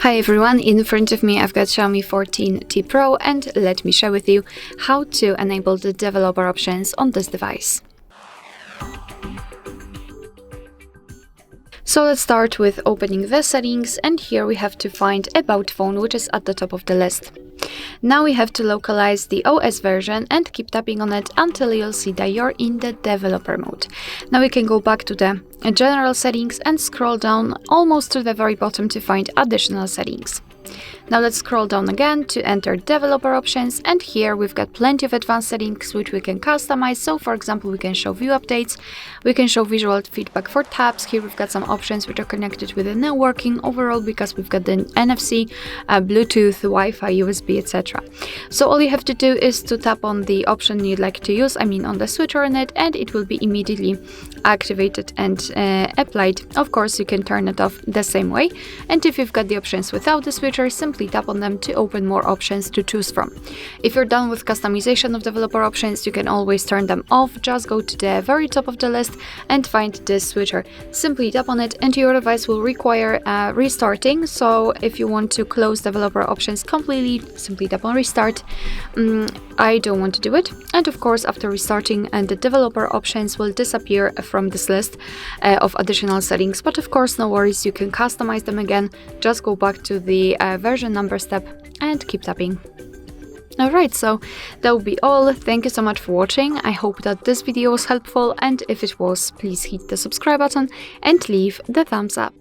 Hi everyone, in front of me I've got Xiaomi 14T Pro and let me share with you how to enable the developer options on this device. So let's start with opening the settings, and here we have to find About Phone, which is at the top of the list. Now we have to localize the OS version and keep tapping on it until you'll see that you're in the developer mode. Now we can go back to the general settings and scroll down almost to the very bottom to find additional settings. Now let's scroll down again to enter developer options, and here we've got plenty of advanced settings which we can customize. So for example, we can show view updates, we can show visual feedback for tabs. Here we've got some options which are connected with the networking overall, because we've got the NFC, Bluetooth, Wi-Fi, USB, etc. So all you have to do is to tap on the option you'd like to use, on the switcher on it, and it will be immediately activated and applied. Of course, you can turn it off the same way, and if you've got the options without the switcher, simply tap on them to open more options to choose from. If you're done with customization of developer options, you can always turn them off. Just go to the very top of the list and find this switcher. Simply tap on it and your device will require restarting. So if you want to close developer options completely, simply tap on restart. I don't want to do it. And of course, after restarting, the developer options will disappear from this list of additional settings. But of course, no worries, you can customize them again. Just go back to the version number step and keep tapping. Alright, so that will be all. Thank you so much for watching. I hope that this video was helpful, and if it was, please hit the subscribe button and leave the thumbs up.